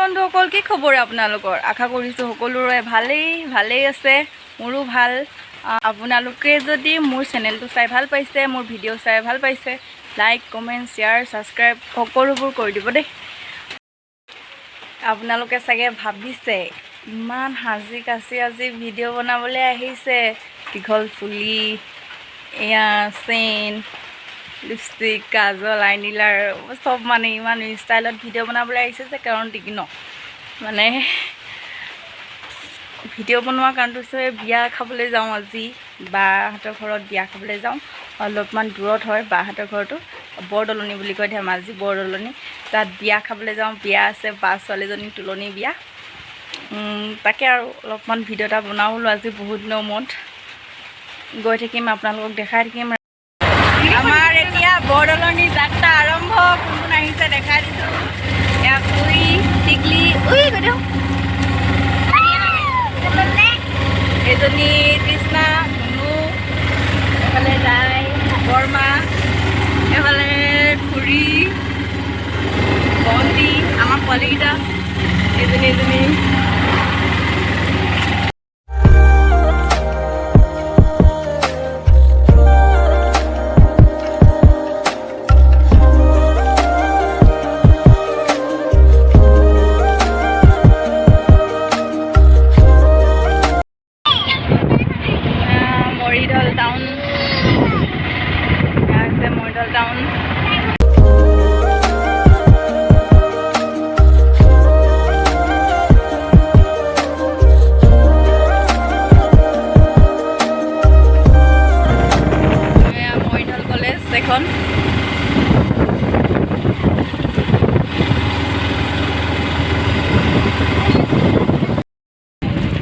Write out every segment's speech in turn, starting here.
বন্ধুসকল কি খবৰ আপোনালোকৰ আশা কৰিছোঁ সকলোৰে ভালেই আছে মোৰো ভাল আপোনালোকে যদি মোৰ চেনেলটো চাই ভাল পাইছে মোৰ ভিডিঅ' চাই ভাল পাইছে লাইক কমেন্ট শ্বেয়াৰ সাবস্ক্ৰাইব সকলোবোৰ কৰি দিব দেই আপোনালোকে চাগে ভাবিছে ইমান হাজি কাচি আজি ভিডিঅ' বনাবলৈ আহিছে দীঘল চুলি এয়া চেন লিপষ্টিক কাজল আইলাইনাৰ সব মানে ইমান ষ্টাইলত ভিডিঅ' বনাবলৈ আহিছে যে কাৰণ কি ন মানে ভিডিঅ' বনোৱা কাৰণটো হৈছে বিয়া খাবলৈ যাওঁ আজি বাহঁতৰ ঘৰত বিয়া খাবলৈ যাওঁ অলপমান দূৰত হয় বাহঁতৰ ঘৰটো বৰদলনি বুলি কয় ধেমাজি বৰদলনি তাত বিয়া খাবলৈ যাওঁ বিয়া আছে বা ছোৱালীজনী তুলনি বিয়া তাকে আৰু অলপমান ভিডিঅ' এটা বনাওঁ বোলো আজি বহুত দিনৰ মূৰত গৈ থাকিম আপোনালোকক দেখাই থাকিম আমাৰ এতিয়া বৰদলনি যাত্ৰা আৰম্ভ কোন কোন আহিছে দেখাই দিছোঁ এয়া পুৰি টিকলি গৈ এজনী কৃষ্ণা ধুনু এফালে যায় বৰমা এফালে খুৰী বন্তি আমাৰ পোৱালীকেইটা এজনী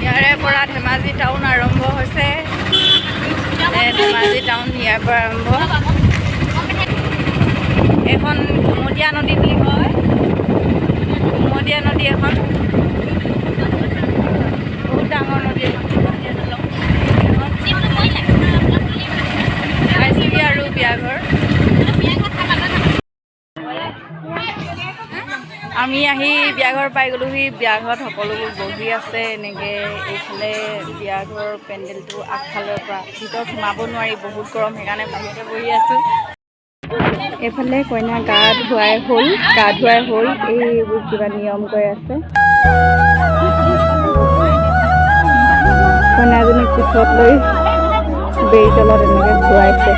ইয়াৰে পৰা ধেমাজি টাউন আৰম্ভ হৈছে ধেমাজি টাউন ইয়াৰ পৰা আৰম্ভ এখন কুমতীয়া নদী বুলি কয় কুমতীয়া নদী এখন বহুত ডাঙৰ নদী এখন পাইছোঁগৈ আৰু বিয়াঘৰ আমি আহি বিয়াঘৰ পাই গ'লোহি বিয়াঘৰত সকলোবোৰ বহি আছে এনেকৈ এইফালে বিয়াঘৰৰ পেণ্ডেলটো আগফালৰ পৰা ভিতৰত সোমাব নোৱাৰি বহুত গৰম সেইকাৰণে বাহিৰতে বহি আছোঁ এইফালে কইনা গা ধুৱাই হ'ল এইবোৰ কিবা নিয়ম কৰি আছে কইনাজনীক কোচত লৈ বেৰি তলত এনেকৈ ধুৱাইছে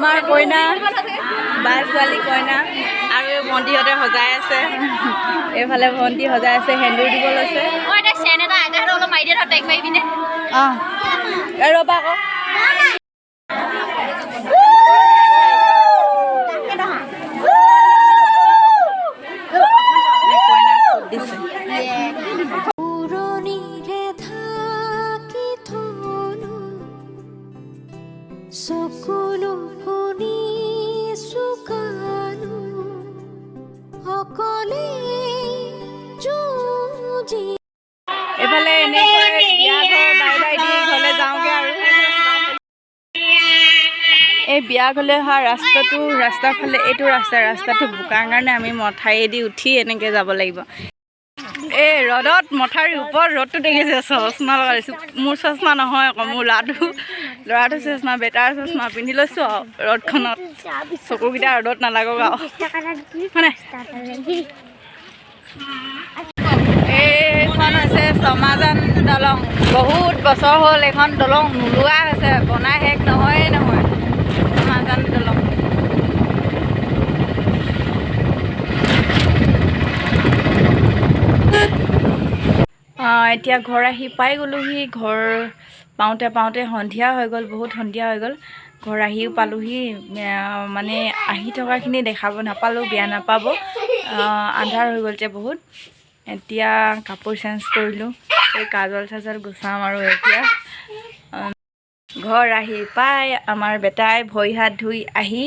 আমাৰ কইনা বা ছোৱালী কইনা আৰু এই ভণ্টিহঁতে সজাই আছে এইফালে ভণ্টি সজাই আছে সেন্দুৰ দিব লৈছে ৰ'বা আকৌ এইফালে এনেকৈ বিয়াঘৰ বাই বাই দি ঘৰলৈ যাওঁগৈ আৰু এই বিয়া ঘৰলৈ অহা ৰাস্তাৰ ফালে এইটো ৰাস্তাটো বোকাৰ কাৰণে আমি মথাৰেদি উঠি এনেকৈ যাব লাগিব এই ৰ'দত মথাউৰিৰ ওপৰত ৰ'দটো দেখিছে চশমা লগাই লৈছোঁ মোৰ চশমা নহয় আকৌ মোৰ ল'ৰাটো চশমা বেটাৰ চশমা পিন্ধি লৈছোঁ আৰু ৰ'দখনত চকুকেইটা ৰ'দত নালাগক আৰু মানে এইখন এইখন হৈছে ছমাজান দলং বহুত বছৰ হ'ল এইখন দলং নোলোৱা হৈছে বনাই শেষ নহয় ছমাজান দলং এতিয়া ঘৰ আহি পাই গ'লোহি ঘৰ পাওঁতে পাওঁতে সন্ধিয়া হৈ গ'ল বহুত সন্ধিয়া হৈ গ'ল ঘৰ আহিও পালোহি মানে আহি থকাখিনি দেখাব নাপালোঁ বেয়া নাপাব আন্ধাৰ হৈ গ'ল যে বহুত এতিয়া কাপোৰ চেঞ্জ কৰিলোঁ এই কাজল চাজল গুচাম আৰু এতিয়া ঘৰ আহি পাই আমাৰ বেটাই ভৰি হাত ধুই আহি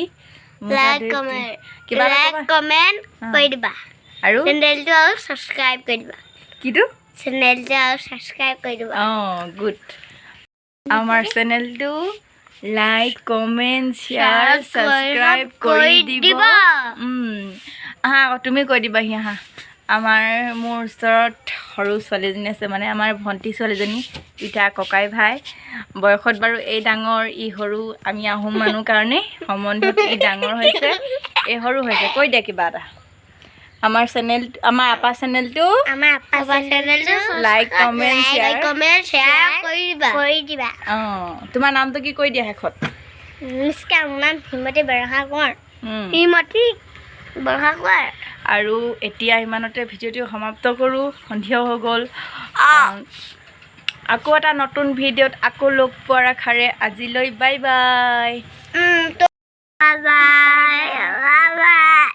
কিবা কমেণ্ট কৰি দিবা আৰু চেনেলটো আৰু ছাবস্ক্ৰাইব কৰি দিবা কিটো চেনেলটো আৰু ছাবস্ক্ৰাইব কৰি দিবা গুড আমাৰ চেনেলটো লাইক কমেণ্ট শ্বেয়াৰ ছাবস্ক্ৰাইব কৰি দিব আহা আকৌ তুমি কৈ দিবাহি আহা মোৰ ওচৰত সৰু ছোৱালীজনী আছে মানে আমাৰ ভণ্টি ছোৱালীজনী ইটা ককাই ভাই বয়সত বাৰু এই ডাঙৰ ই সৰু আমি আহোম মানুহ কাৰণে সম্বন্ধত ই ডাঙৰ হৈছে এই সৰু হৈছে কৈ দিয়া কিবা এটা আমাৰ আপা চেনেলটো লাইক কমেণ্ট শ্বেয়াৰ কৰি দিবা তোমাৰ নামটো কি কৈ দিয়া শেষত নমস্কাৰ মোৰ নাম হিমতী বৰষা কোঁৱৰ আৰু এতিয়া ইমানতে ভিডিঅ'টো সমাপ্ত কৰোঁ সন্ধিয়াও হৈ গ'ল আকৌ এটা নতুন ভিডিঅ'ত আকৌ লগ পোৱাৰ আশাৰে আজিলৈ বাই বাই বাই বাই